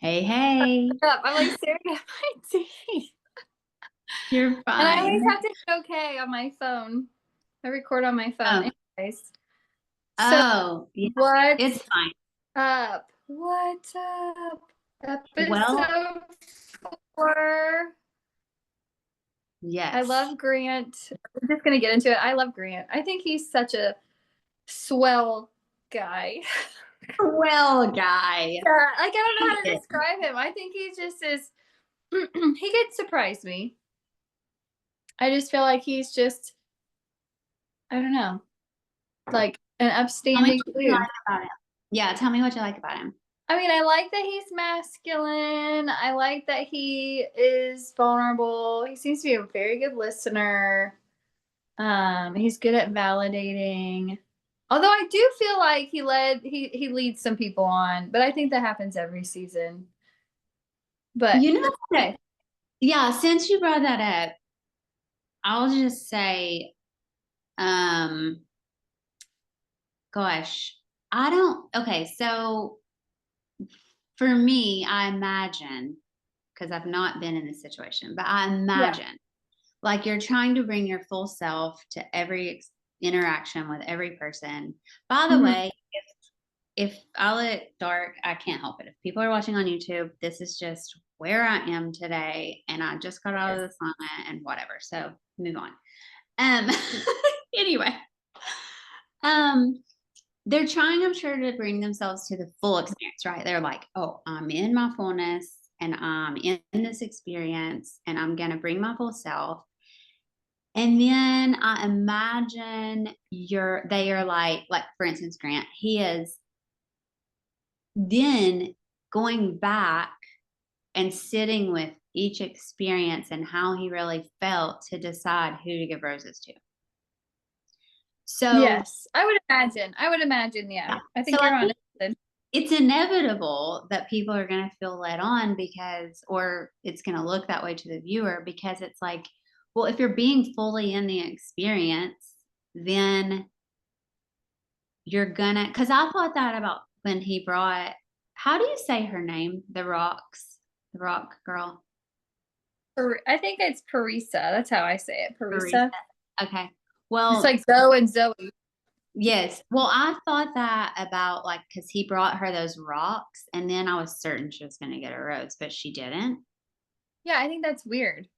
Hey, hey. Up. I'm like staring at my teeth. You're And I always fine. have to hit okay on my phone. I record on my phone. Oh, Anyways. So oh, yeah, it's what's fine. up? What's up? Well, Episode 4. I yes. love Grant. We're just gonna get into it. I love Grant. I think he's such a swell guy. Well, guy. Yeah, like I don't know He how to is. describe him. I think he just is he could surprise me. I just feel like he's just I don't know. Like an Tell me upstanding what you dude. like about him. Yeah, tell me what you like about him. I mean, I like that he's masculine. I like that he is vulnerable. He seems to be a very good listener. He's good at validating. Although I do feel like he leads some people on, but I think that happens every season. But You know that's what? okay. Yeah, since you brought that up, I'll just say, um, gosh, I don't, okay, so for me, I imagine, because I've not been in this situation, but I Yeah. imagine like you're trying to bring your full self to every interaction with every person. By the Mhm. way, if I look dark, I can't help it. If people are watching on YouTube, this is just where I am today, and I just got out of the sauna and whatever. So move on. Um. Anyway, um, they're trying, I'm sure, to bring themselves to the full experience, right? They're like, oh, I'm in my fullness and I'm in this experience and I'm going to bring my full self. And then I imagine they are like for instance, Grant, he is then going back and sitting with each experience and how he really felt to decide who to give roses to. So, Yes, I would imagine. I would imagine. Yeah, yeah. I So think I you're on think it. it's inevitable that people are going to feel led on or it's going to look that way to the viewer because it's like, well, if you're being fully in the experience, then you're gonna, because I thought that about when he brought, how do you say her name? The rock girl, I think it's Parisa. That's how I say it. Teresa. Parisa. Okay. It's Well, like Zoe and Zoe. yes. Well, I thought that about like, because he brought her those rocks, and then I was certain she was going to get a rose, but she didn't. Yeah, I think that's weird.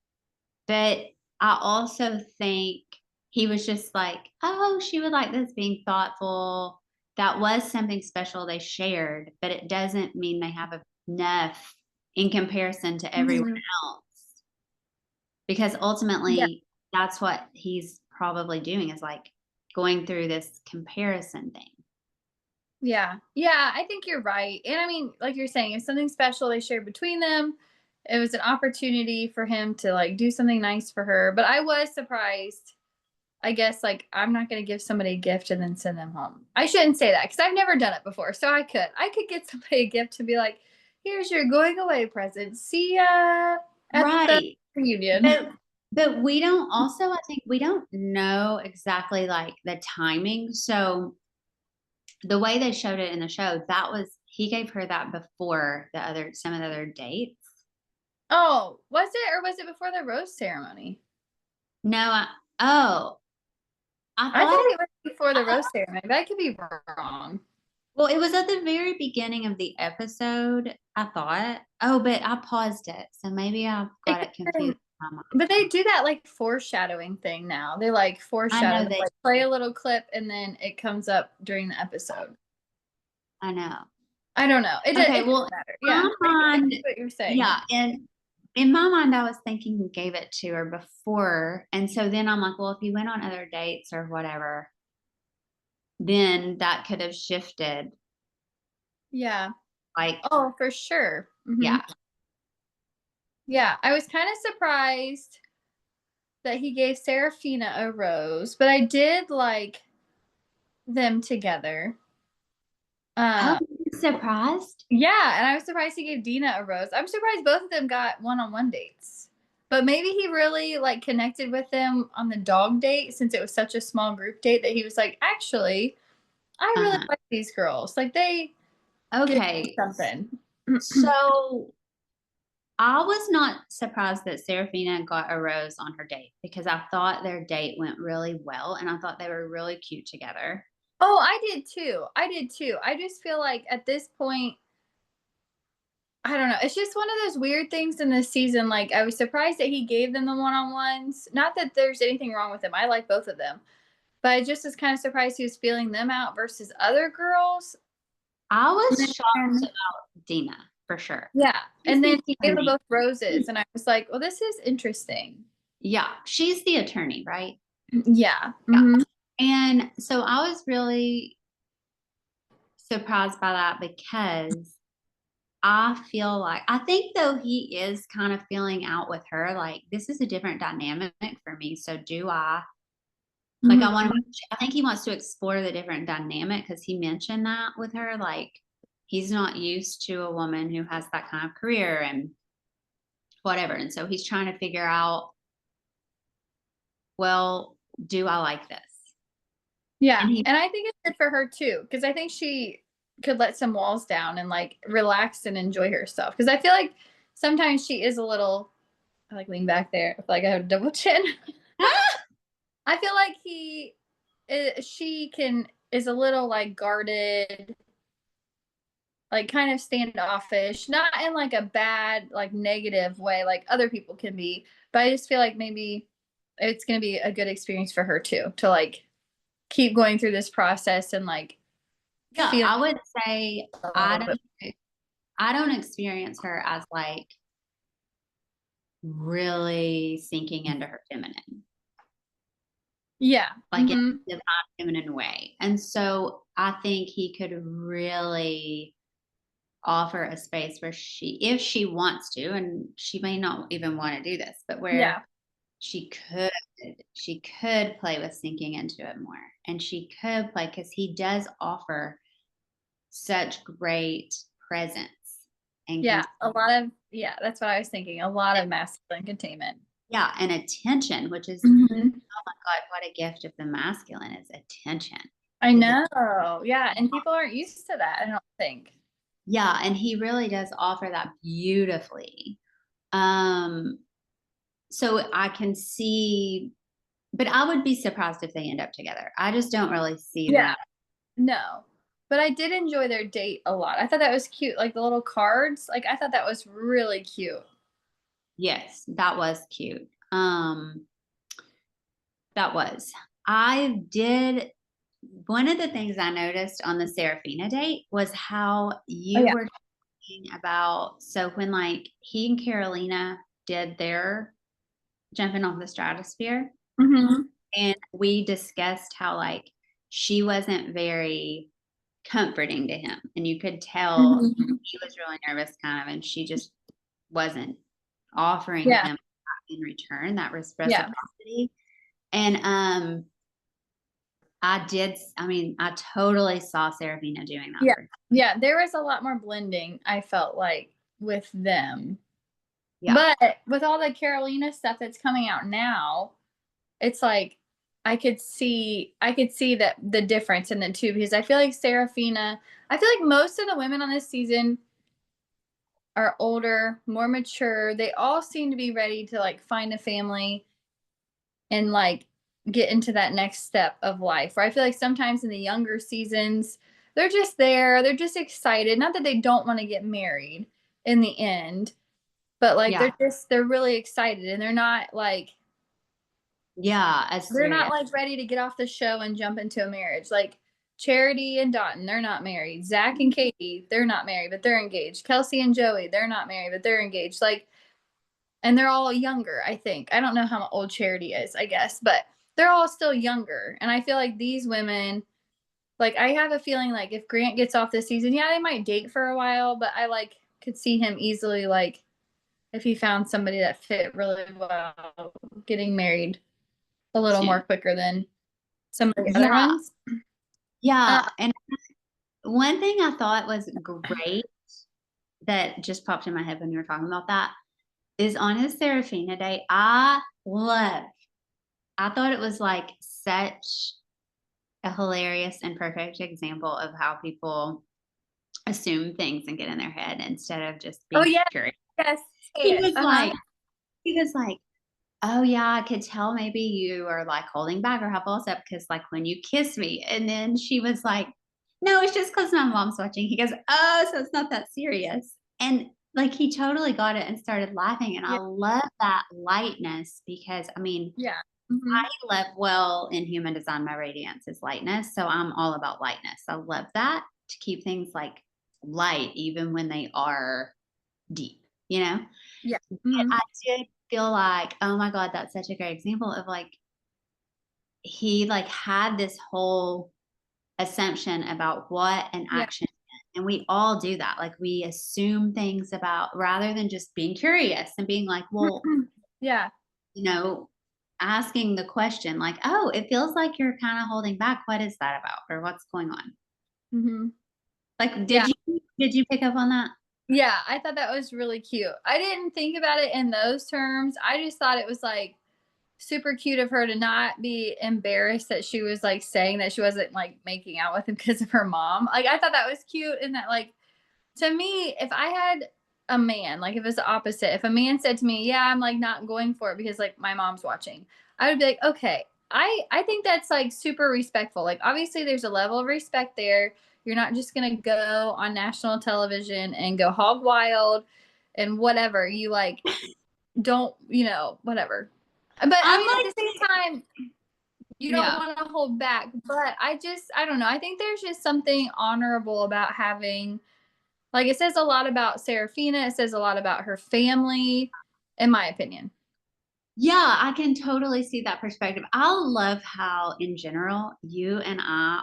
But I also think he was just like, oh, she would like this being thoughtful. That was something special they shared, but it doesn't mean they have enough in comparison to everyone Mhm. else. Because Yeah. ultimately, that's what he's probably doing is like going through this comparison thing. Yeah. Yeah, I think you're right. And I mean, like you're saying, if something special they shared between them, it was an opportunity for him to like do something nice for her. But I was surprised. I guess like I'm not going to give somebody a gift and then send them home. I shouldn't say that because I've never done it before. So I could get somebody a gift to be like, here's your going away present. See ya at the Right. reunion. But we don't also, I think we don't know exactly like the timing. So the way they showed it in the show, that was he gave her that before some of the other dates. Oh, was it or was it before the rose ceremony? No, oh, I I thought thought it, it was before I the thought, rose ceremony. But I could be wrong. well, it was at the very beginning of the episode, I thought. Oh, but I paused it, so maybe I've It got could it have been, confused in my mind. but they do that like foreshadowing thing now. They like I foreshadow. know They they, like play a little clip and then it comes up during the episode. I know. I don't know. Okay, It well, doesn't matter. in Yeah, my I mind, get what you're saying. yeah, and in my mind, I was thinking he gave it to her before, and so then I'm like, well, if he went on other dates or whatever, then that could have shifted. Yeah. Like, Oh, for sure. yeah, Yeah, I was kind of surprised that he gave Serafina a rose, but I did like them together. oh, Uh, I'm surprised. yeah, and I was surprised he gave Dina a rose. I'm surprised both of them got one-on-one dates. But maybe he really like connected with them on the dog date since it was such a small group date that he was like, actually, I really Uh-huh. like these girls. Like they get Okay, something. So I was not surprised that Serafina got a rose on her date because I thought their date went really well and I thought they were really cute together. Oh, I did too. I did too. I just feel like at this point, I don't know. It's just one of those weird things in this season. Like, I was surprised that he gave them the one on ones. Not that there's anything wrong with them. I like both of them. But I just was kind of surprised he was feeling them out versus other girls. I And was shocked then, about Dina for sure. yeah. She's And the then he gave them attorney. both roses. And I was like, well, this is interesting. Yeah, she's the attorney, right? Yeah. Yeah. Hmm. And so I was really surprised by that because I feel like I think though he is kind of feeling out with her, like this is a different dynamic for me. So do I like Hmm. I think he wants to explore the different dynamic because he mentioned that with her. Like he's not used to a woman who has that kind of career and whatever. And so he's trying to figure out, well, do I like this? Yeah. And he And I think it's good for her too. Because I think she could let some walls down and like relax and enjoy herself. Because I feel like sometimes she is a little, I like lean back there. I feel like I have a double chin. I feel like she is a little like guarded, like kind of standoffish, not in like a bad, like negative way, like other people can be. But I just feel like maybe it's going to be a good experience for her too, to like keep going through this process and like yeah, feel I would say a I little bit. don't I don't experience her as like really sinking into her feminine, Yeah. like in Hmm. a divine feminine way. And so I think he could really offer a space where if she wants to, and she may not even want to do this, but where Yeah. she could, she could play with sinking into it more. And she could play because he does offer such great presence and Yeah. A lot of, yeah, that's what I was thinking. A lot of masculine containment. yeah, and attention, which is Hmm. oh my God, what a gift of the masculine is attention. I Is it? know. Yeah. And people aren't used to that, I don't think. Yeah, and he really does offer that beautifully. Um, so I can see, but I would be surprised if they end up together. I just don't really see Yeah. them. No. But I did enjoy their date a lot. I thought that was cute. Like the little cards. Like I thought that was really cute. Yes, that was cute. That was. I did one of the things I noticed on the Serafina date was how Oh you yeah. were talking about so when like he and Carolina did their jumping off the stratosphere Hmm. and we discussed how like she wasn't very comforting to him and you could tell Hmm. he was really nervous kind of and she just wasn't offering Yeah. him in return that Yeah. reciprocity and I mean I totally saw Serafina doing that Yeah. for him. Yeah. There was a lot more blending, I felt like, with them. Yeah, But with all the Carolina stuff that's coming out now, it's like I could see that the difference in the two because I feel like Serafina, I feel like most of the women on this season are older, more mature. They all seem to be ready to like find a family and like get into that next step of life. Where I feel like sometimes in the younger seasons, they're just there, they're just excited. Not that they don't want to get married in the end, but like yeah, they're really excited and yeah, as they're not serious. like ready to get off the show and jump into a marriage. Like Charity and Dotton, they're not married. Zach and Katie, they're not married, but they're engaged. Kelsey and Joey, they're not married, but they're engaged. Like, and they're all younger, I think. I don't know how old Charity is, I guess, but they're all still younger. And I feel like these women, like, I have a feeling like if Grant gets off this season, yeah, they might date for a while, but I like could see him easily, like, if he found somebody that fit really well, getting married a little more Soon. quicker than some of the other Yeah, ones. Uh, yeah. And one thing I thought was great that just popped in my head when you were talking about that is on his Serafina day. I thought it was like such a hilarious and perfect example of how people assume things and get in their head instead of just Oh, being yeah. curious. Yes. Say He it. was Uh-huh. like, he was like, "Oh, yeah, I could tell maybe you are, like, holding back or have balls up because, like, when you kiss me," and then she was like, "No, it's just because my mom's watching." He goes, "Oh, so it's not that serious." And, like, he totally got it and started laughing, and I Yeah. love that lightness because, I mean, Yeah. I Mhm. love well, in human design, my radiance is lightness, so I'm all about lightness. I love that to keep things, like, light even when they are deep, you know? Yeah. But Mhm. I did feel like, oh my god, that's such a great example of, like, he, like, had this whole assumption about what an Yeah. action meant, and we all do that, like, we assume things about rather than just being curious and being like, "Well," Yeah. you know, asking the question like, "Oh, it feels like you're kinda holding back. What is that about?" Or, "What's going on?" Mhm. Like, Yeah. did you pick up on that? Yeah, I thought that was really cute. I didn't think about it in those terms. I just thought it was, like, super cute of her to not be embarrassed that she was, like, saying that she wasn't, like, making out with him because of her mom. Like, I thought that was cute and that, like, to me, if I had a man, like, if it's the opposite, if a man said to me, "Yeah, I'm, like, not going for it because, like, my mom's watching," I would be like, "Okay." I think that's, like, super respectful. Like, obviously, there's a level of respect there. You're not just gonna go on national television and go hog wild and whatever. You, like, don't, whatever. But, I I'm mean, at like the same thinking time, you don't yeah. wanna hold back. But I don't know. I think there's just something honorable about having like, it says a lot about Serafina, it says a lot about her family, in my opinion. Yeah, I can totally see that perspective. I love how, in general, you and I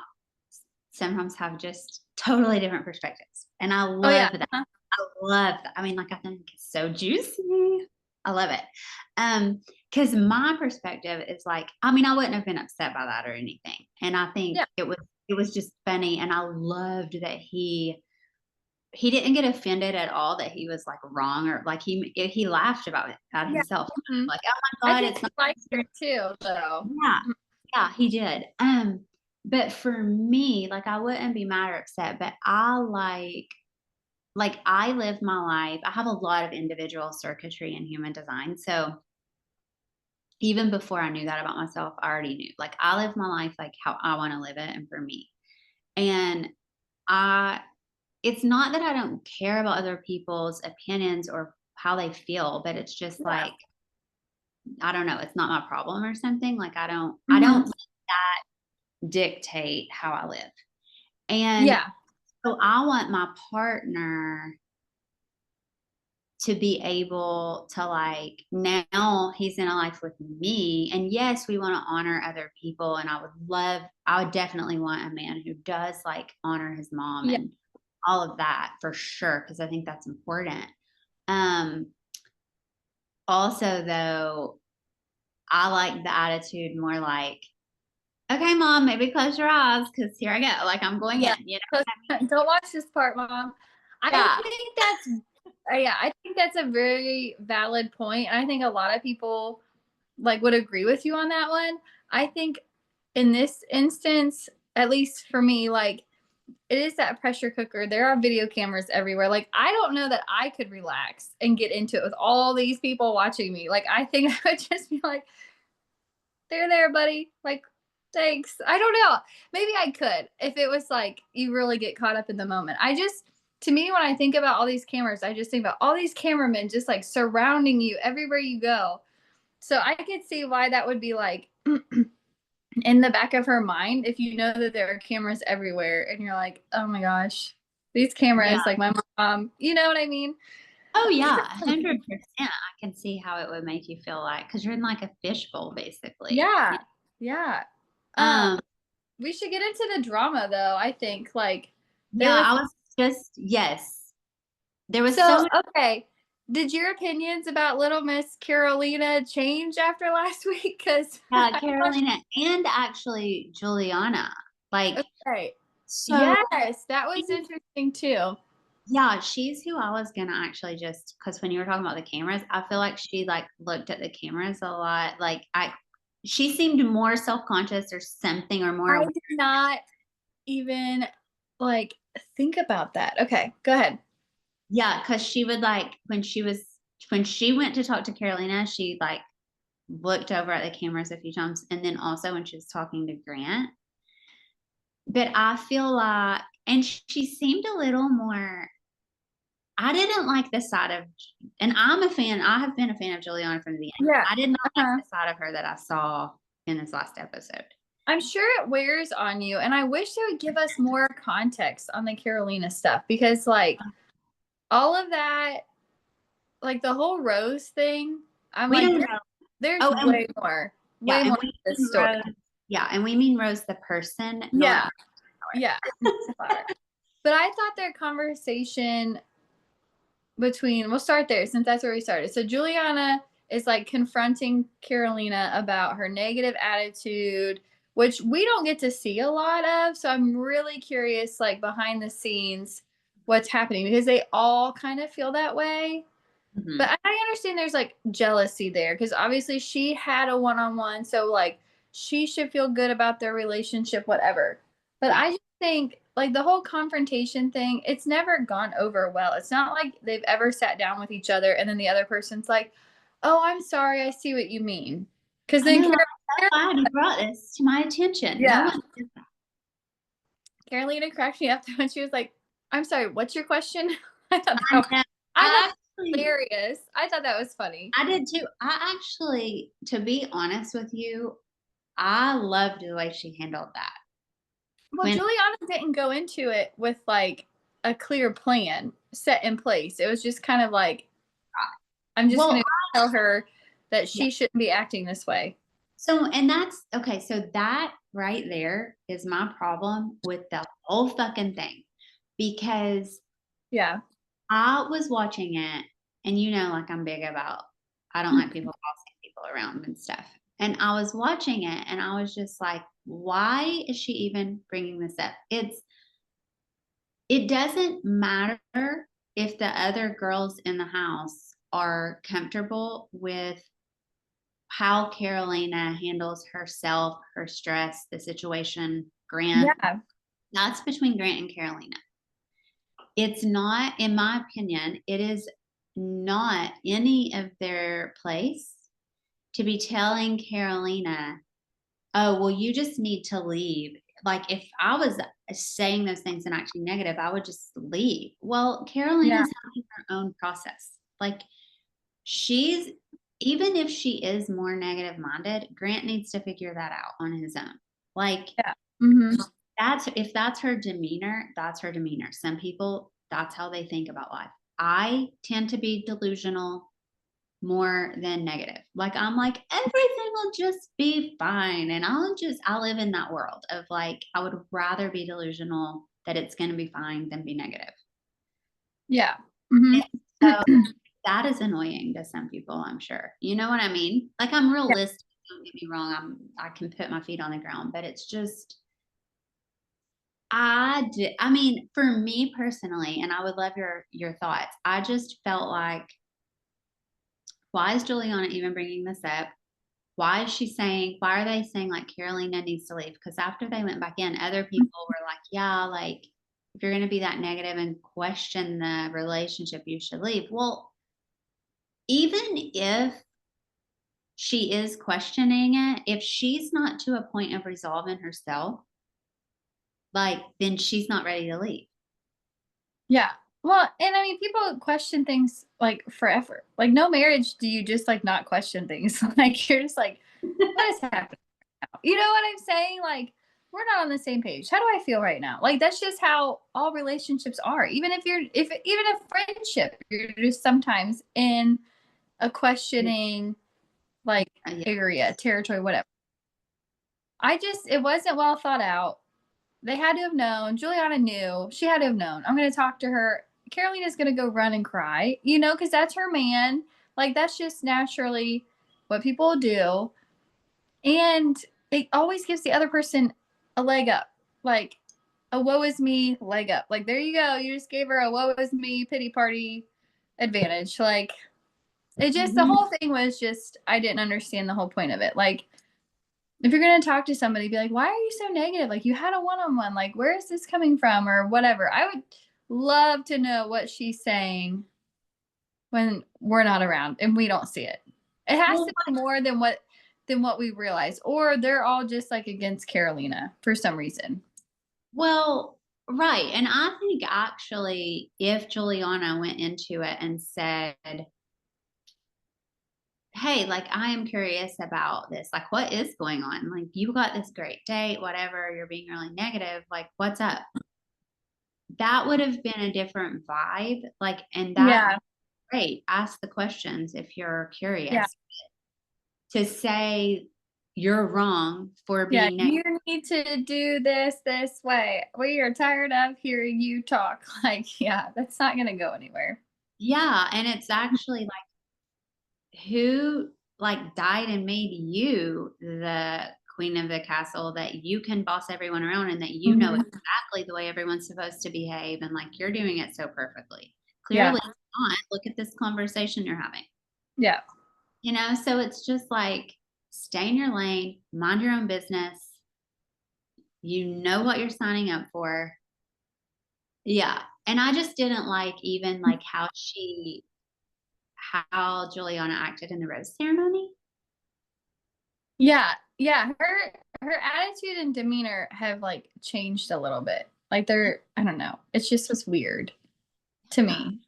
sometimes have just totally different perspectives, and I Oh, yeah. love that. Uh-huh. I love that. I mean, like, I think it's so juicy. I love it. Because my perspective is like, I mean, I wouldn't have been upset by that or anything, and I think Yeah. it was just funny, and I loved that he didn't get offended at all that he was, like, wrong or, like, he laughed about it at Yeah. himself, Mhm. like, "Oh my I god, think it's he not liked serious." it too, though. Yeah, Mhm. yeah, he did, but for me, like, I wouldn't be mad or upset, but I I live my life I have a lot of individual circuitry in human design, so even before I knew that about myself, I already knew, like, I live my life, like, how I wanna live it and for me, and I it's not that I don't care about other people's opinions or how they feel, but it's just Yeah. like, I don't know, it's not my problem or something, like, I don't Mhm. let that dictate how I live, and Yeah. so I want my partner to be able to, like, now he's in a life with me, and yes, we wanna honor other people, and I would definitely want a man who does, like, honor his mom Yeah. and all of that for sure, because I think that's important. Um, Also, though, I like the attitude more like, "Okay, mom, maybe close your eyes because here I go, like, I'm going Yeah. in," you know So what I mean? don't watch this part, mom. I Yeah. think that's yeah, I think that's a very valid point, and I think a lot of people, like, would agree with you on that one. I think in this instance, at least for me, like, it is that pressure cooker. There are video cameras everywhere. Like, I don't know that I could relax and get into it with all these people watching me. Like, I think I would just be like, there, buddy. Like, thanks. I don't know. Maybe I could if it was like you really get caught up in the moment. To me, when I think about all these cameras, I just think about all these cameramen just like surrounding you everywhere you go. So I could see why that would be like in the back of her mind if you know that there are cameras everywhere and you're like, oh my gosh, these Yeah. cameras, like my mom, you know what I mean? Oh, yeah, 100%. I can see how it would make you feel like, because 'cause you're in, like, a fishbowl, basically. Yeah. Yeah. Yeah. Um, Um, we should get into the drama though, I think. Like there yeah, was I was just yes. There was so so much okay. Did your opinions about Little Miss Carolina change after last week? Because I watched Carolina and actually Juliana, like, okay. so Yes, that was interesting too. yeah, she's who I was gonna actually just because when you were talking about the cameras, I feel like she, like, looked at the cameras a lot, like, she seemed more self-conscious or something or more I aware. did not even like think about that. Okay, go ahead. Yeah, because she would like when she went to talk to Carolina, she like looked over at the cameras a few times, and then also when she was talking to Grant. But I feel like, and she seemed a little more. I didn't like the side of, and I'm a fan. I have been a fan of Juliana from the beginning. Yeah. I did not like Uh-huh. the side of her that I saw in this last episode. I'm sure it wears on you, and I wish they would give us more context on the Carolina stuff because, like, all of that, like the whole Rose thing, I'm We like, don't know. there's Oh, and way yeah, and more to we this mean story. Rose. Yeah, and we mean Rose the person, not Yeah, yeah. But I thought their conversation between, we'll start there since that's where we started. So Juliana is like confronting Carolina about her negative attitude, which we don't get to see a lot of. So I'm really curious, like behind the scenes, what's happening because they all kind of feel that way. Mhm. But I understand there's like jealousy there because obviously she had a one on one. So like she should feel good about their relationship, whatever. But Yeah. I just think like the whole confrontation thing, it's never gone over well. It's not like they've ever sat down with each other and then the other person's like, oh, I'm sorry. I see what you mean. Because I then know. I'm so glad you brought this to my attention. No yeah, one did that. Carolina cracked me up when she was like, I'm sorry, what's your question? I thought I that was, know. I thought I that was actually, hilarious. I thought that was funny. I did too. I actually, to be honest with you, I loved the way she handled that. Well, When Juliana didn't go into it with like a clear plan set in place. It was just kind of like, I'm just well, going to tell her that yeah. she shouldn't be acting this way. So, and that's okay. So that right there is my problem with the whole fucking thing because Yeah. I was watching it, and like I'm big about, I don't like people bossing people around and stuff. And I was watching it, and I was just like, why is she even bringing this up? It doesn't matter if the other girls in the house are comfortable with how Carolina handles herself, her stress, the situation, Grant. Yeah. That's between Grant and Carolina. It's not, in my opinion, it is not any of their place to be telling Carolina, oh, well, you just need to leave. Like if I was saying those things and actually negative, I would just leave. Well, Yeah. Carolina's having her own process. Like she's, even if she is more negative minded, Grant needs to figure that out on his own. Like Yeah. Mm-hmm. that's, if that's her demeanor, that's her demeanor. Some people, that's how they think about life. I tend to be delusional more than negative. Like I'm like, everything will just be fine. And I live in that world of like, I would rather be delusional that it's going to be fine than be negative. Yeah. Mm-hmm. And so that is annoying to some people, I'm sure. You know what I mean? Like I'm Yeah. realistic. Don't get me wrong. I can put my feet on the ground, but it's just, I mean, for me personally, and I would love your thoughts. I just felt like, why is Juliana even bringing this up? Why is she saying, why are they saying like Carolina needs to leave? Because after they went back in, other people were like, yeah, like if you're going to be that negative and question the relationship, you should leave. Well, even if she is questioning it, if she's not to a point of resolving herself, like then she's not ready to leave. Yeah. Well, and I mean, people question things like forever. Like, no marriage do you just like not question things. Like, you're just like, what is happening now? You know what I'm saying? Like, we're not on the same page. How do I feel right now? Like, that's just how all relationships are. Even if you're, if even a friendship, you're just sometimes in a questioning like Yeah. area, territory, whatever. I just, it wasn't well thought out. They had to have known. Juliana knew. She had to have known. I'm going to talk to her. Carolina's going to go run and cry, you know, because that's her man. Like, that's just naturally what people do. And it always gives the other person a leg up. Like, a woe is me leg up. Like, there you go. You just gave her a woe is me pity party advantage. Like, it just, the Mhm. whole thing was just, I didn't understand the whole point of it. Like, if you're going to talk to somebody, be like, why are you so negative? Like, you had a one-on-one, like, where is this coming from, or whatever. I would love to know what she's saying when we're not around and we don't see it. It has Well, to be more than what we realize, or they're all just like against Carolina for some reason. well, right. And I think actually, if Juliana went into it and said, hey, like, I am curious about this, like, what is going on? Like, you got this great date, whatever, you're being really negative. Like, what's up? That would have been a different vibe. Like, and that, Yeah, great. Ask the questions if you're yeah, curious. To say you're wrong for yeah. being negative. You need to do this way. We are tired of hearing you talk. Like, yeah, that's not going to go anywhere. Yeah. And it's actually like, who like died and made you the queen of the castle, that you can boss everyone around and that you know Mhm. exactly the way everyone's supposed to behave, and like you're doing it so perfectly. Yeah, Clearly not. Look at this conversation you're having. yeah, So it's just like, stay in your lane, mind your own business. You know what you're signing up for. Yeah. And I just didn't like even like how Juliana acted in the rose ceremony. yeah, yeah. Her attitude and demeanor have like changed a little bit. Like they're, I don't know. It's just was weird to me.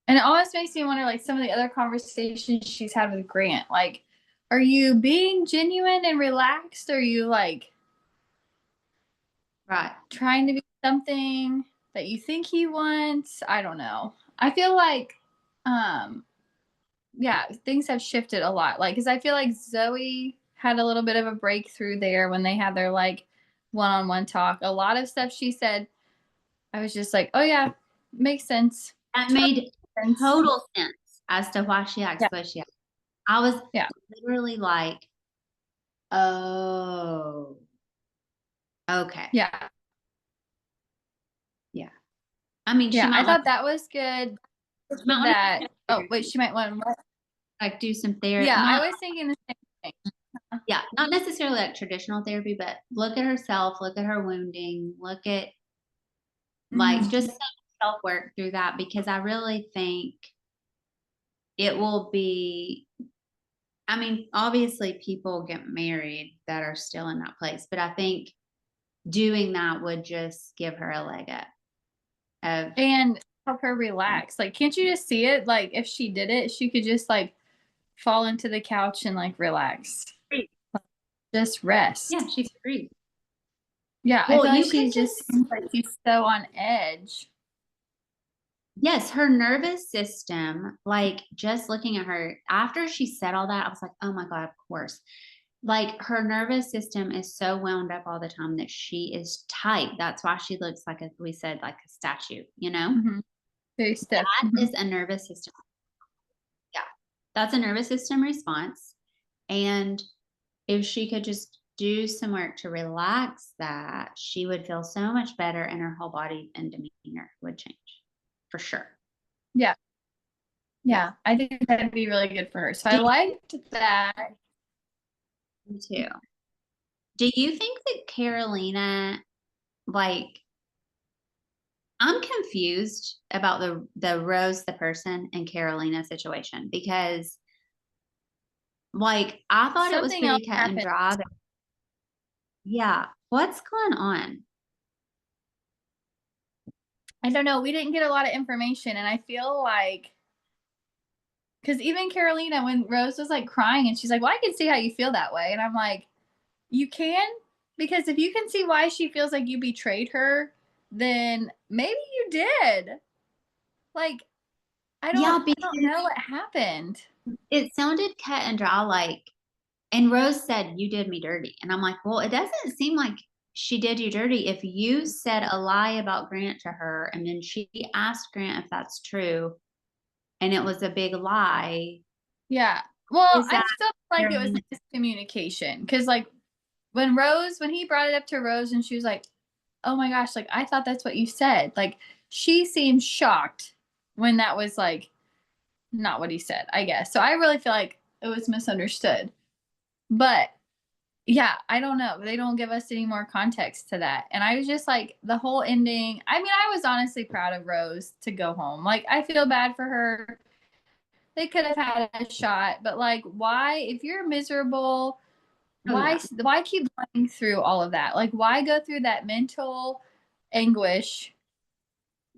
And it almost makes me wonder, like, some of the other conversations she's had with Grant. Like, are you being genuine and relaxed? Or are you like Right. trying to be something that you think he wants? I don't know. I feel like, um, yeah, things have shifted a lot. Like, because I feel like Zoe had a little bit of a breakthrough there when they had their like one-on-one talk. A lot of stuff she said, I was just like, oh yeah, makes sense. That Totally made makes sense. total sense as to why she acts Yeah, the way she acts. I was yeah, literally like, oh, okay. yeah. Yeah. I mean, she Yeah, I might want thought that was good. she might want That, to oh wait, she might want more. like do some therapy. Yeah, I Not, was thinking the same thing. yeah, not necessarily like traditional therapy, but look at herself, look at her wounding, look at like Mhm. just some self work through that, because I really think it will be, I mean, obviously people get married that are still in that place, but I think doing that would just give her a leg up of, And help her relax. Like, can't you just see it? Like, if she did it, she could just like fall into the couch and like relax, just yeah, rest. she could breathe. Yeah, I Well, feel like you could she just, just seems like she's so on edge. yes, her nervous system, like just looking at her after she said all that, I was like, oh my God, of course. Like her nervous system is so wound up all the time that she is tight. That's why she looks like, a, we said, like a statue, you know? Hmm. Very stiff. That Hmm. is a nervous system. Yeah. That's a nervous system response. And if she could just do some work to relax that, she would feel so much better and her whole body and demeanor would change for sure. Yeah, Yeah. yeah, I think that'd be really good for her. So I Do liked that. you too? Do you think that Carolina, like, I'm confused about the Rose the person and Carolina situation, because like I thought it was Something else pretty cut and happened. dry. Yeah, what's going on? I don't know. We didn't get a lot of information, and I feel like because even Carolina, when Rose was like crying, and she's like, "Well, I can see how you feel that way," and I'm like, "You can, because if you can see why she feels like you betrayed her, then maybe you did." Like, Yeah, I don't know because what happened. it sounded cut and dry, like, and Rose said, "You did me dirty." And I'm like, well, it doesn't seem like she did you dirty if you said a lie about Grant to her and then she asked Grant if that's true and it was a big lie. Yeah. Well, Is I that still feel like it was miscommunication because, like, when he brought it up to Rose, and she was like, "Oh my gosh, like I thought that's what you said." Like, she seemed shocked when that was like not what he said, I guess. So I really feel like it was misunderstood. But Yeah, I don't know. They don't give us any more context to that. And I was just like, the whole ending. I mean, I was honestly proud of Rose to go home. Like, I feel bad for her. They could have had a shot, but like, why, if you're miserable, Oh why, yeah. why keep going through all of that? Like, why go through that mental anguish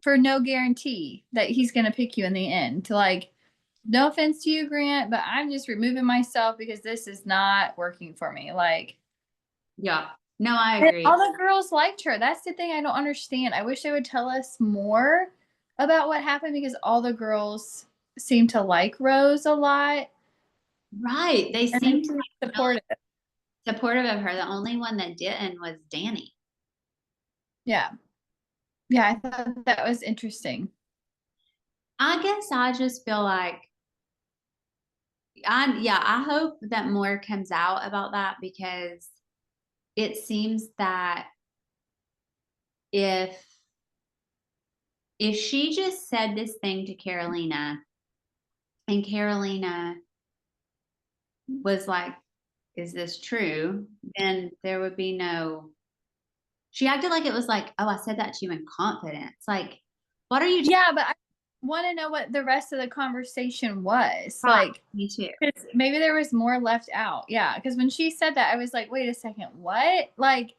for no guarantee that he's going to pick you in the end? To like, no offense to you, Grant, but I'm just removing myself because this is not working for me. Like, Yeah. No, I and all agree. the girls liked her. That's the thing I don't understand. I wish they would tell us more about what happened because all the girls seem to like Rose a lot Right. They and they seem to seem like really supportive. supportive of her. The only one that didn't was Danny. Yeah. Yeah, I thought that was interesting. I guess I just feel like I hope that more comes out about that because it seems that if she just said this thing to Carolina and Carolina was like, is this true? Then there would be no, she acted like it was like, oh, I said that to you in confidence. Like, what are you Yeah, but I want to know what the rest of the conversation was. right? Like, Me too. 'cause maybe there was more left out. Yeah, because when she said that, I was like, wait a second, what? Like,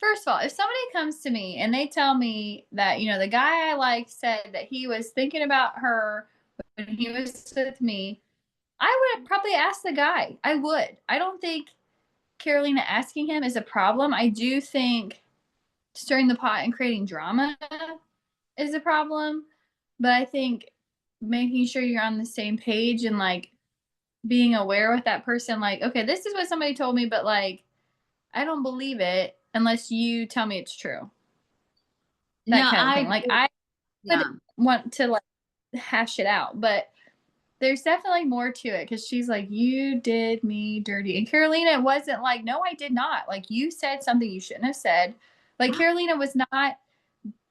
first of all, if somebody comes to me and they tell me that, you know, the guy I like said that he was thinking about her when he was with me, I would probably ask the guy. I would. I don't think Carolina asking him is a problem. I do think stirring the pot and creating drama is a problem. But I think making sure you're on the same page and like being aware with that person, like, okay, this is what somebody told me, but like, I don't believe it unless you tell me it's true. No, That kind of I thing. Like, agree. I would Yeah. want to like hash it out, but there's definitely more to it because she's like, you did me dirty. And Carolina wasn't like, no, I did not. Like, you said something you shouldn't have said. Like, Carolina was not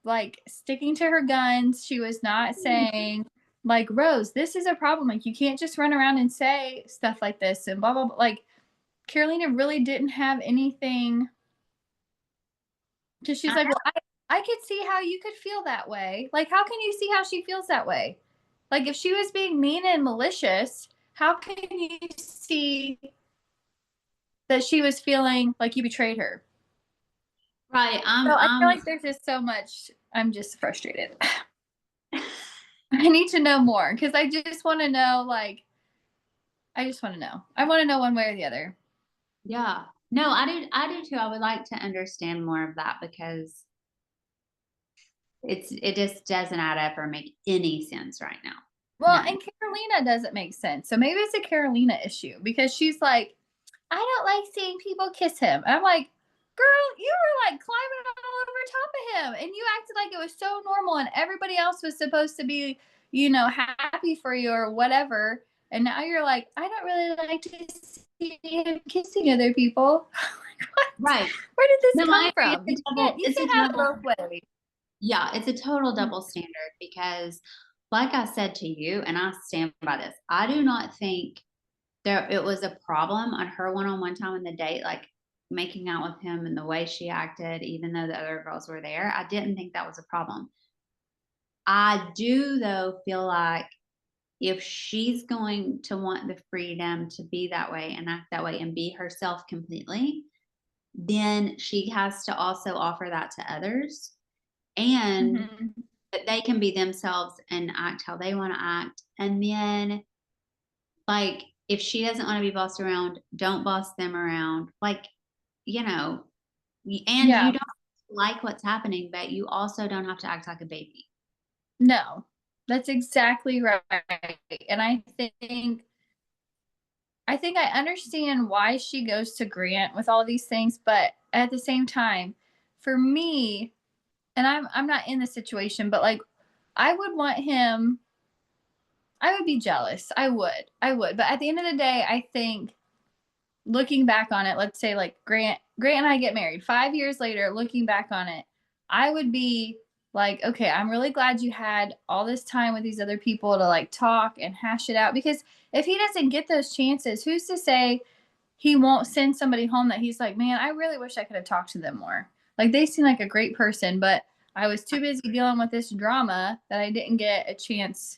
like sticking to her guns. She was not saying, like, Rose, this is a problem. Like, you can't just run around and say stuff like this and blah, blah, blah. Like, Carolina really didn't have anything because she's like, well, I could see how you could feel that way. Like, how can you see how she feels that way? Like, if she was being mean and malicious, how can you see that she was feeling like you betrayed her? Right. So I feel like there's just so much. I'm just frustrated. I need to know more because I just want to know, like, I just want to know. I want to know one way or the other. Yeah. No, I do too. I would like to understand more of that because it just doesn't add up or make any sense right now. Well, None. and Carolina doesn't make sense. So maybe it's a Carolina issue because she's like, I don't like seeing people kiss him. And I'm like, girl, you were like climbing all over top of him and you acted like it was so normal and everybody else was supposed to be, you know, happy for you or whatever. And now you're like, I don't really like to see him kissing other people. Like, what? Right. Where did this No, come I agree. from? You It's a can't have it double, both ways. yeah, it's a total double standard because like I said to you, and I stand by this, I do not think it was a problem on her one-on-one time in the date, like making out with him and the way she acted, even though the other girls were there. I didn't think that was a problem. I do though feel like if she's going to want the freedom to be that way and act that way and be herself completely, then she has to also offer that to others and Mm-hmm. that they can be themselves and act how they want to act. And then, like, if she doesn't want to be bossed around, don't boss them around. Like, you know, and you Yeah. don't like what's happening, but you also don't have to act like a baby. No, that's exactly right. And I think I understand why she goes to Grant with all these things, but at the same time, for me, and I'm not in the situation, but like I would want him, I would be jealous. I would. I would. But at the end of the day, I think looking back on it, let's say like Grant and I get married 5 years later, looking back on it, I would be like, okay, I'm really glad you had all this time with these other people to like talk and hash it out because if he doesn't get those chances, who's to say he won't send somebody home that he's like, man, I really wish I could have talked to them more. Like they seem like a great person, but I was too busy dealing with this drama that I didn't get a chance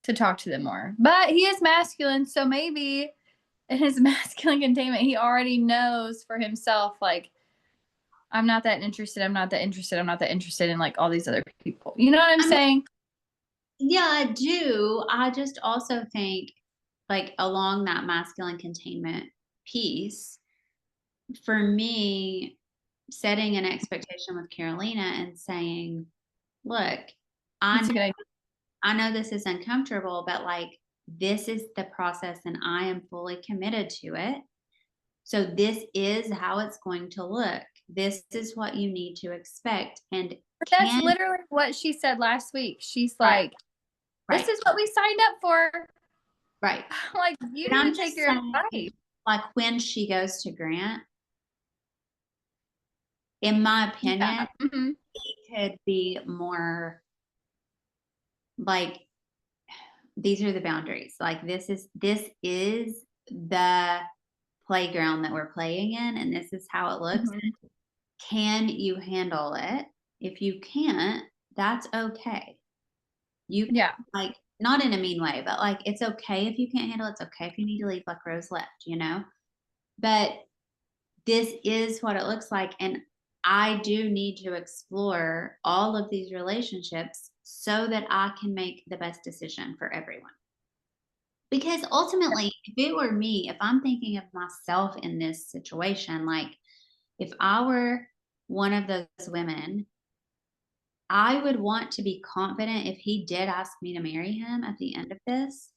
to talk to them more. But he is masculine, so maybe in his masculine containment, he already knows for himself, like, I'm not that interested. I'm not that interested. I'm not that interested in like all these other people. You know what I'm I mean, saying? yeah, I do. I just also think, like, along that masculine containment piece, for me, setting an expectation with Carolina and saying, look, I That's a know, good idea. I know this is uncomfortable, but like, this is the process and I am fully committed to it. So this is how it's going to look. This is what you need to expect. And But that's can, literally what she said last week. She's right, like, this right, is what we signed up for. right. Like, you But need I'm to take just your saying, advice. like when she goes to Grant, in my Yeah. opinion, Mm-hmm. he could be more like, these are the boundaries. Like this is the playground that we're playing in, and this is how it looks. Mm-hmm. Can you handle it? If you can't, that's okay. You Yeah. like, not in a mean way, but like, it's okay if you can't handle it. It's okay if you need to leave, like Rose left, But this is what it looks like. And I do need to explore all of these relationships so that I can make the best decision for everyone. Because ultimately, if it were me, if I'm thinking of myself in this situation, like if I were one of those women, I would want to be confident if he did ask me to marry him at the end of this.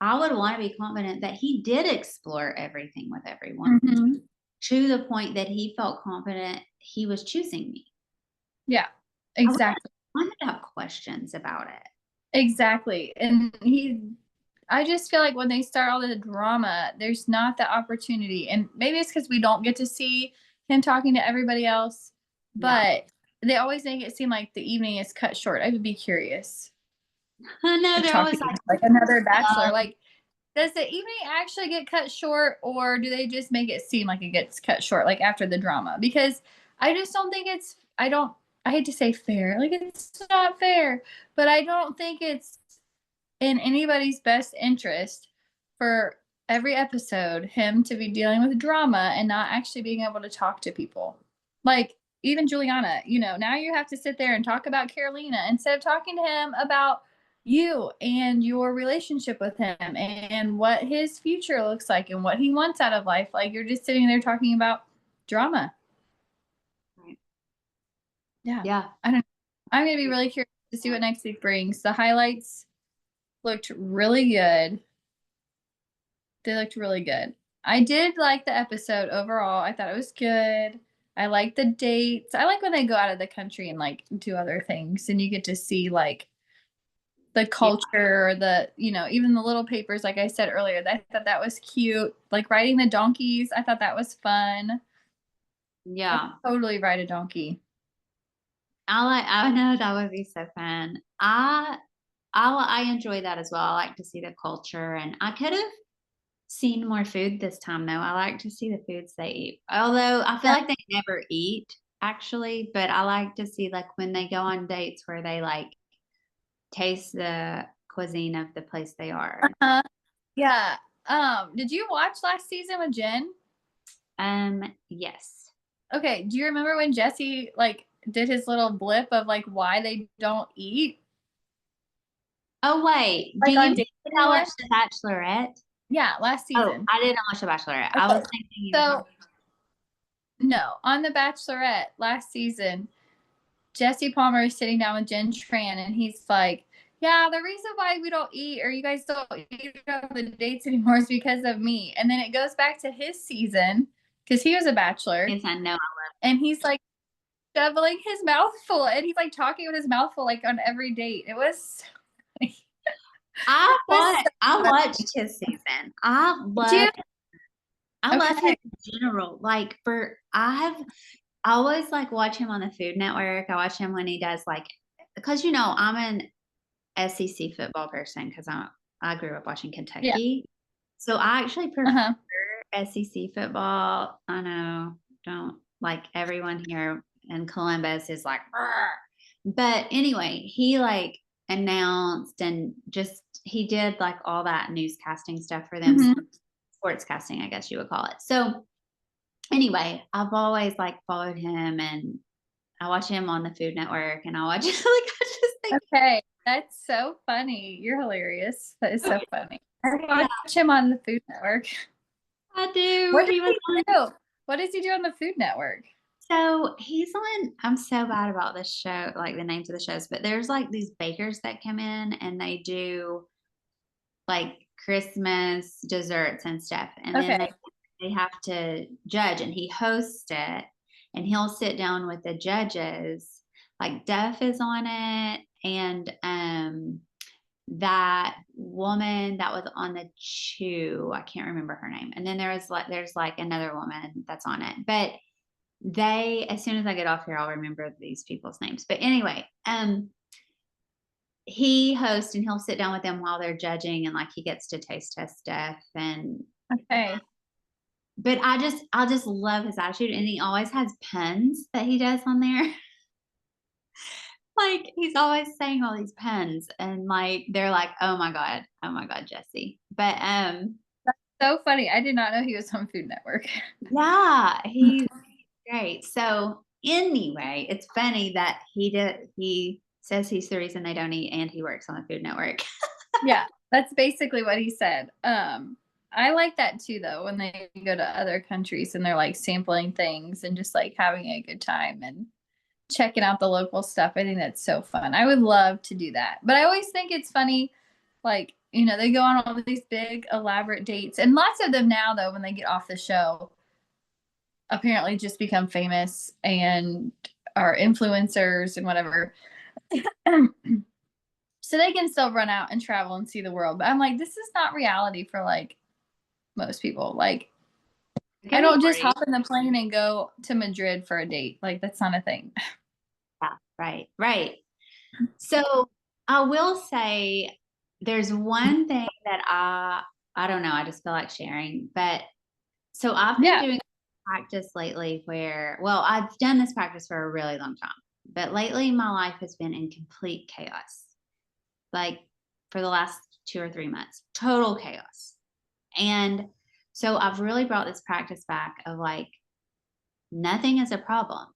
I would want to be confident that he did explore everything with everyone Mm-hmm. to the point that he felt confident he was choosing me. Yeah. I would Exactly. have questions about it. Exactly. And I just feel like when they start all the drama, there's not the opportunity. And maybe it's because we don't get to see him talking to everybody else, Yeah. but they always make it seem like the evening is cut short. I would be curious I know if they're always talking like, to like another bachelor. um, Like, does the evening actually get cut short, or do they just make it seem like it gets cut short, like after the drama? Because I just don't think it's, I hate to say fair, like it's not fair, but I don't think it's in anybody's best interest for every episode him to be dealing with drama and not actually being able to talk to people. Like even Juliana, now you have to sit there and talk about Carolina instead of talking to him about you and your relationship with him and what his future looks like and what he wants out of life. Like you're just sitting there talking about drama. right. Yeah. Yeah. I don't I'm going to be really curious to see what next week brings. The highlights looked really good. They looked really good. I did like the episode overall. I thought it was good. I like the dates. I like when they go out of the country and like do other things and you get to see like the Yeah. culture or even the little papers like I said earlier. I thought that was cute. Like riding the donkeys, I thought that was fun. I could Yeah. totally ride a donkey. I know that would be so fun. I enjoy that as well. I like to see the culture, and I could have seen more food this time though. I like to see the foods they eat. Although I feel Yeah. like they never eat actually, but I like to see like when they go on dates where they like taste the cuisine of the place they are. Uh-huh. Yeah. Did you watch last season with Jen? Yes. Okay, do you remember when Jesse like did his little blip of like why they don't eat Oh wait, do like you on mean dates I anymore? watched The Bachelorette? Yeah, last Oh, season. I didn't watch The Bachelorette. I Okay. was thinking you were So talking. no, on the Bachelorette last season, Jesse Palmer is sitting down with Jen Tran and he's like, yeah, the reason why we don't eat or you guys don't eat on the dates anymore is because of me. And then it goes back to his season because he was a bachelor Yes, I know. and he's like shoveling his mouth full and he's like talking with his mouth full like on every date. It was I was watched. I watched his season. do you I love him okay. in general. Like I always like watch him on the Food Network. I watch him when he does like, because I'm an SEC football person because I grew up watching Yeah. Kentucky. So I actually prefer Uh-huh. SEC football. I know, don't like everyone here in Columbus is like, "Arr." But anyway, he like announced and just he did like all that newscasting stuff for them, Mhm. sportscasting, I guess you would call it. So anyway, I've always like followed him and I watch him on the Food Network and I watch like I just think, Okay, that's so funny. You're hilarious. That is so funny. I yeah, watch him on the Food Network. I do. What does He was he on. do? What does he do on the Food Network? So he's on. I'm so bad about this show, like the names of the shows, but there's like these bakers that come in and they do like Christmas desserts and stuff, and then Okay. they have to judge, and he hosts it, and he'll sit down with the judges. Like Duff is on it, and that woman that was on the Chew, I can't remember her name, and then there's like another woman that's on it, but they as soon as I get off here, I'll remember these people's names. But anyway, he hosts and he'll sit down with them while they're judging and like he gets to taste test stuff and Okay. but I just love his attitude and he always has puns that he does on there. Like he's always saying all these puns and like they're like, oh my God, Jesse. But So funny. I did not know he was on Food Network. yeah, he's great. So anyway, it's funny that he says he's the reason they don't eat and he works on the Food Network. Yeah, that's basically what he said. I like that too, though, when they go to other countries and they're like sampling things and just like having a good time and checking out the local stuff. I think that's so fun. I would love to do that. But I always think it's funny, like, they go on all these big elaborate dates. And lots of them now, though, when they get off the show, apparently just become famous and are influencers and whatever. So they can still run out and travel and see the world. But I'm like, this is not reality for like most people. Like, It I can be don't just great. hop in the plane and go to Madrid for a date. Like, that's not a thing. Yeah, right, right. So I will say there's one thing that I don't know, I just feel like sharing. But so I've been Yeah. doing practice lately where, well, I've done this practice for a really long time, but lately my life has been in complete chaos. Like for the last 2 or 3 months, total chaos. And so I've really brought this practice back of like nothing is a problem.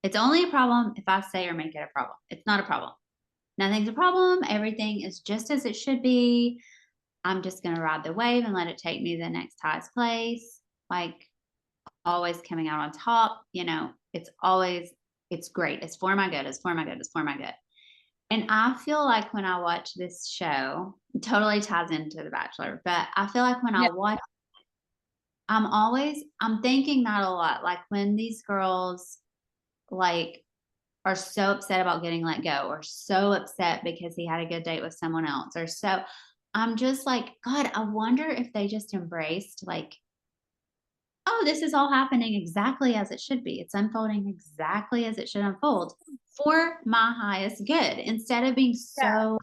It's only a problem if I say or make it a problem. It's not a problem. Nothing's a problem. Everything is just as it should be. I'm just going to ride the wave and let it take me to the next highest place. Like always coming out on top. It's great. It's for my good. It's for my good. It's for my good. And I feel like when I watch this show, it totally ties into The Bachelor, but I feel like when I Yeah. watch, I'm thinking that a lot. Like when these girls like are so upset about getting let go or so upset because he had a good date with someone else or so I'm just like, God, I wonder if they just embraced like, oh, this is all happening exactly as it should be. It's unfolding exactly as it should unfold for my highest good instead of being Yeah. so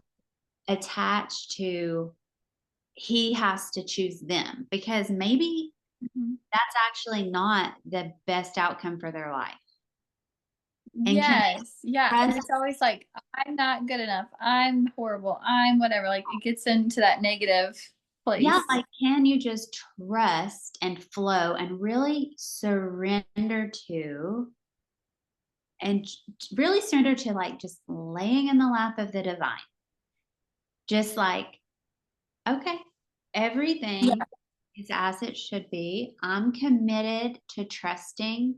attached to he has to choose them because maybe Mhm. that's actually not the best outcome for their life. And can they Yes. Yeah. And trust? it's always like, I'm not good enough. I'm horrible. I'm whatever. Like, it gets into that negative Yeah, place. like can you just trust and flow and really surrender to and really surrender to like just laying in the lap of the divine. Just like, okay, Yeah. everything is as it should be. I'm committed to trusting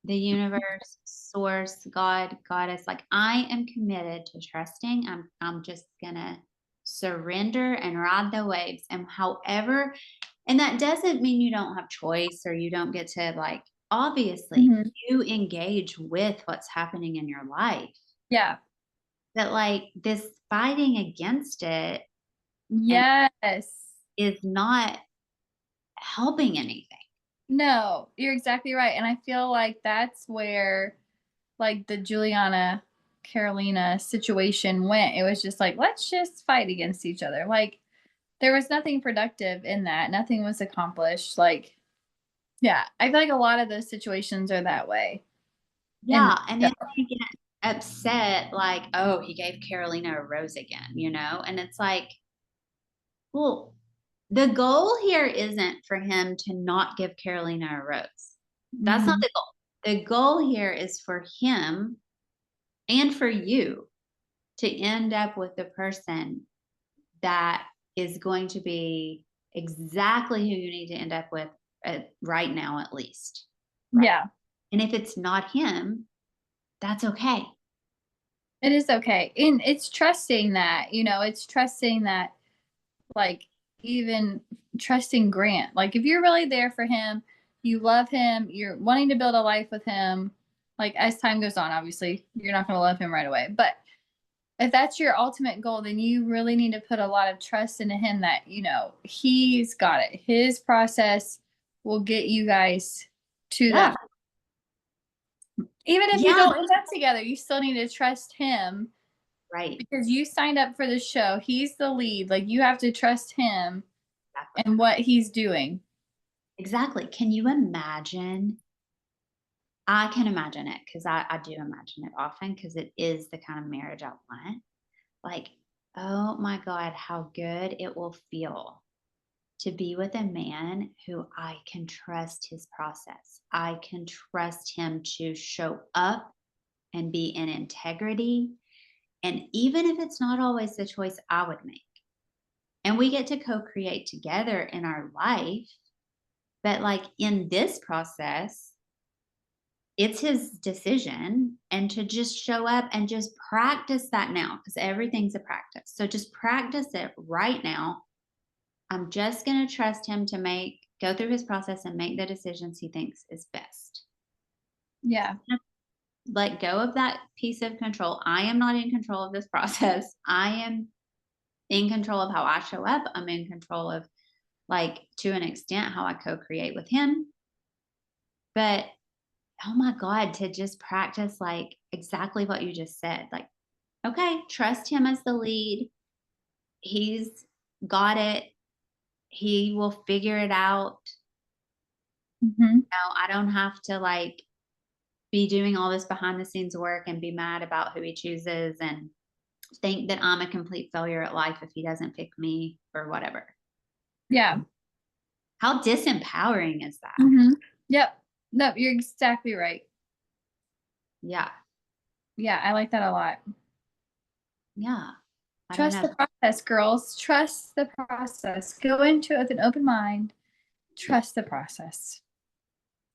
the universe, source, God, goddess. Like I am committed to trusting. I'm just gonna surrender and ride the waves. And however, and that doesn't mean you don't have choice or you don't get to like obviously Mhm. you engage with what's happening in your life. Yeah. That like this fighting against it and Yes. is not helping anything. No, you're exactly right. And I feel like that's where like the Juliana Carolina situation went. It was just like, let's just fight against each other. Like, there was nothing productive in that. Nothing was accomplished. Like, yeah, I feel like a lot of those situations are that way. And Yeah, and then they get upset, like, "Oh, he gave Carolina a rose again," you know? And it's like, well, the goal here isn't for him to not give Carolina a rose. That's not mhm. the goal. The goal here is for him and for you to end up with the person that is going to be exactly who you need to end up with right now, at least. Right. Yeah, And if it's not him, that's okay. it is okay. And it's trusting that, it's trusting that, like, even trusting Grant. Like, if you're really there for him, you love him, you're wanting to build a life with him, like, as time goes on, obviously, you're not going to love him right away. But if that's your ultimate goal, then you really need to put a lot of trust into him that, he's got it. His process will get you guys to Yeah. that. Even if you Yeah. don't end up together, you still need to trust him Right. because you signed up for the show. He's the lead. Like, you have to trust him Exactly. and what he's doing. Exactly. Can you imagine? I can imagine it because I do imagine it often because it is the kind of marriage I want. Like, oh my God, how good it will feel to be with a man who I can trust his process. I can trust him to show up and be in integrity. And even if it's not always the choice I would make, and we get to co create together in our life, but like in this process, it's his decision. And to just show up and just practice that now, because everything's a practice. So just practice it right now. I'm just going to trust him to go through his process and make the decisions he thinks is best. Yeah. Let go of that piece of control. I am not in control of this process. I am in control of how I show up. I'm in control of, like, to an extent, how I co create with him. But oh my God, to just practice like exactly what you just said. Like, okay, trust him as the lead. He's got it. He will figure it out. Mhm. No, I don't have to like be doing all this behind the scenes work and be mad about who he chooses and think that I'm a complete failure at life if he doesn't pick me or whatever. Yeah. How disempowering is that? Mhm. Yep. No, you're exactly right. Yeah. Yeah, I like that a lot. Yeah. I don't Trust know. the process, girls. Trust the process. Go into it with an open mind. Trust the process.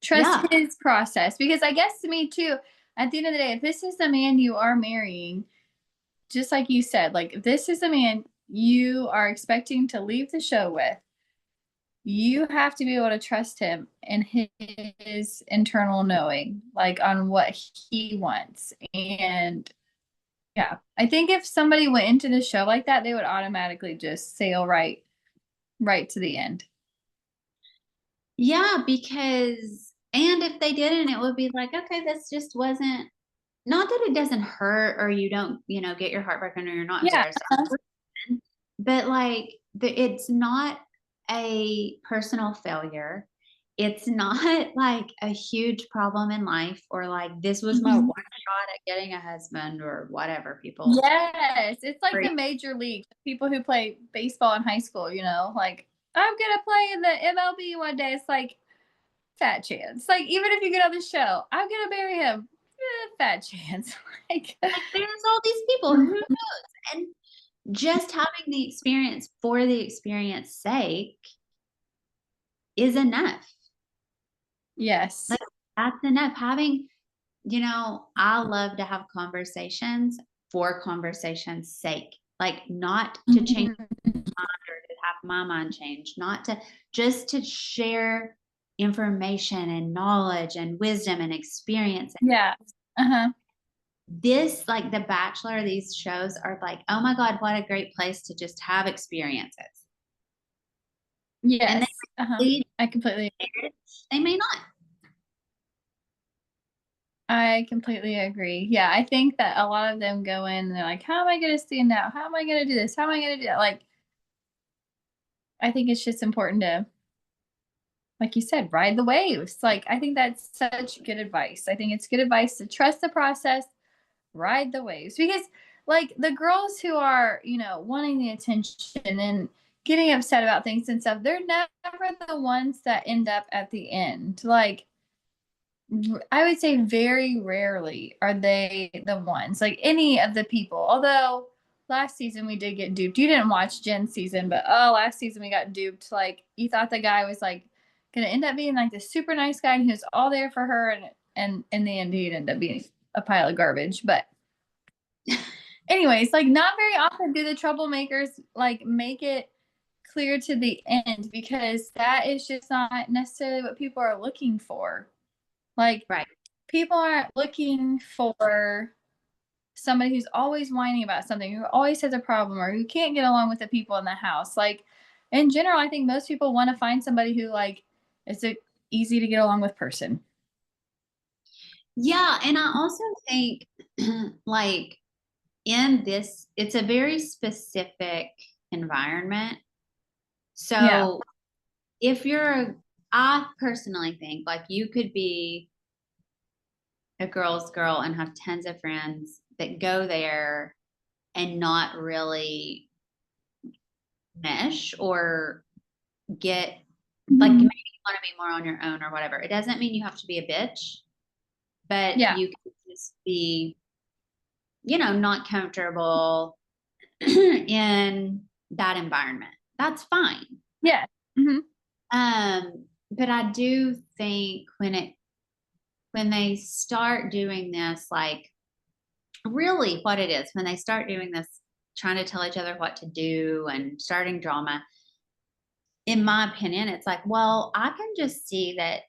Trust Yeah. his process. Because I guess to me too, at the end of the day, if this is the man you are marrying, just like you said, like, if this is the man you are expecting to leave the show with, you have to be able to trust him and his internal knowing, like, on what he wants. And yeah, I think if somebody went into the show like that, they would automatically just sail right to the end. Yeah, because and if they didn't, it would be like, okay, this just wasn't, not that it doesn't hurt or you don't, get your heart broken or you're not Yeah. embarrassed, but like it's not a personal failure. It's not like a huge problem in life or like this was my one Mhm. shot at getting a husband or whatever people. Yes, it's like the major league people who play baseball in high school, like, I'm gonna play in the MLB one day. It's like, fat chance. Like, even if you get on the show, I'm gonna marry him. Fat chance. Like, Like there's all these people, who knows? And just having the experience for the experience sake is enough. Like, yes. that's enough. I love to have conversations for conversation's sake, like not to change Mhm. my mind or to have my mind change, not to just to share information and knowledge and wisdom and experience. Yeah. Uh-huh. This, like The Bachelor, these shows are like, oh my God, what a great place to just have experiences. And they Yes. Uh-huh. lead I completely to marriage, they may not. I completely agree. Yeah, I think that a lot of them go in and they're like, "How am I gonna stand out? How am I gonna do this? How am I gonna do that?" Like, I think it's just important to, like you said, ride the waves. Like, I think that's such good advice. I think it's good advice to trust the process, ride the waves. Because, like, the girls who are, wanting the attention and getting upset about things and stuff, they're never the ones that end up at the end. Like, I would say very rarely are they the ones, like any of the people. Although last season we did get duped. You didn't watch Jen's season, but last season we got duped. Like, you thought the guy was like gonna end up being like this super nice guy and he was all there for her, and in the end he'd end up being a pile of garbage. But anyways, like, not very often do the troublemakers like make it clear to the end, because that is just not necessarily what people are looking for. Like, Right. people aren't looking for somebody who's always whining about something, who always has a problem, or who can't get along with the people in the house. Like, in general, I think most people want to find somebody who, like, is a easy to get along with person. Yeah. And I also think like in this, it's a very specific environment. Yeah. So if I personally think like you could be a girl's girl and have tons of friends that go there and not really mesh or get like maybe Mhm. you want to be more on your own or whatever. It doesn't mean you have to be a bitch, but Yeah. you can just be, not comfortable in that environment. That's fine. Yeah. Hmm. But I do think when they start doing this, like really what it is, when they start doing this, trying to tell each other what to do and starting drama, in my opinion, it's like, well, I can just see that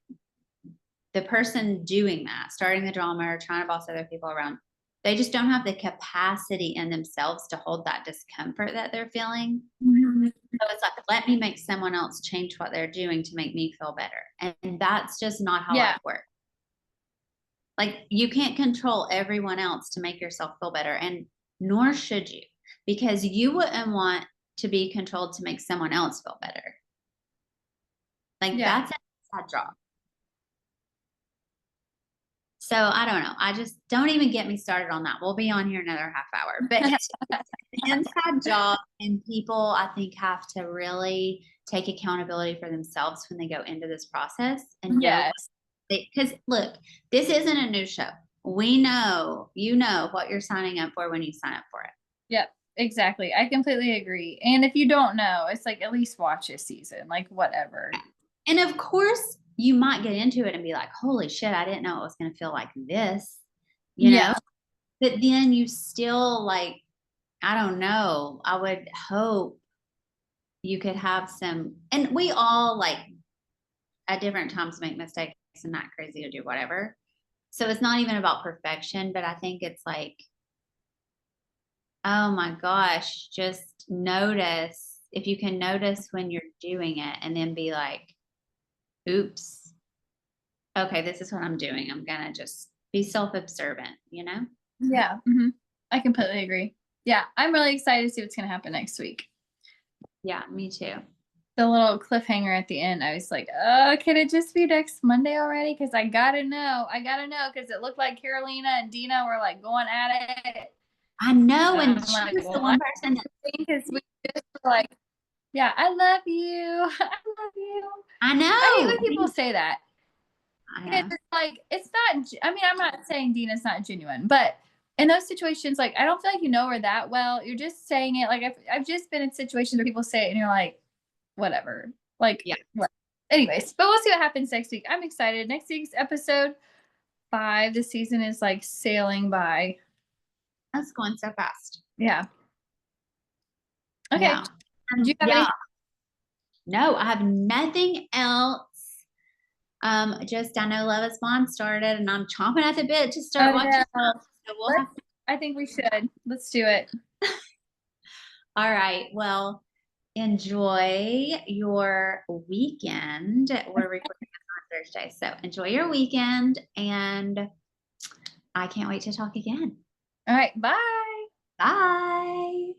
the person doing that, starting the drama or trying to boss other people around, they just don't have the capacity in themselves to hold that discomfort that they're feeling. Hmm. So it's like, let me make someone else change what they're doing to make me feel better. And that's just not how life Yeah. works. Like, you can't control everyone else to make yourself feel better, and nor should you, because you wouldn't want to be controlled to make someone else feel better. Like, Yeah. that's a sad job. So I don't know. I just don't even get me started on that. We'll be on here another half hour, but it's an inside job, and people, I think, have to really take accountability for themselves when they go into this process and know, Yes. because look, this isn't a new show. We know, what you're signing up for when you sign up for it. Yep. Exactly. I completely agree. And if you don't know, it's like, at least watch a season, like, whatever. And of course, you might get into it and be like, holy shit, I didn't know it was going to feel like this, you know? Yeah. But then you still, like, I don't know. I would hope you could have some, and we all, like, at different times make mistakes and not crazy to do whatever. So it's not even about perfection, but I think it's like, oh my gosh, just notice, if you can notice when you're doing it and then be like, oops, okay, this is what I'm doing. I'm going to just be self observant, you know? Yeah. Hmm. I completely agree. Yeah. I'm really excited to see what's going to happen next week. Yeah, me too. The little cliffhanger at the end, I was like, oh, can it just be next Monday already? Because I gotta know. I gotta know, because it looked like Carolina and Dina were like going at it. I know. And And I'm she like, was the well, one person that, because we just were like, yeah, I love you. I love you. I I hate know. when people say that. I Because know. it's like, it's not, I mean, I'm not saying Dina's not genuine, but in those situations, like, I don't feel like you know her that well. You're just saying it. Like, I've just been in situations where people say it and you're like, whatever. Like, Yeah, what? Anyways, but we'll see what happens next week. I'm excited. Next week's episode 5. The season is like sailing by. that's going so fast. Yeah. Okay. Yeah. Do you have Yeah. any? No, I have nothing else. Just I know Love is Blind started, and I'm chomping at the bit to start Oh watching yeah. that. So we'll Let's. have to. I think we should. Let's do it. All right. Well, enjoy your weekend. We're recording this on Thursday, so enjoy your weekend, and I can't wait to talk again. All right. Bye. Bye.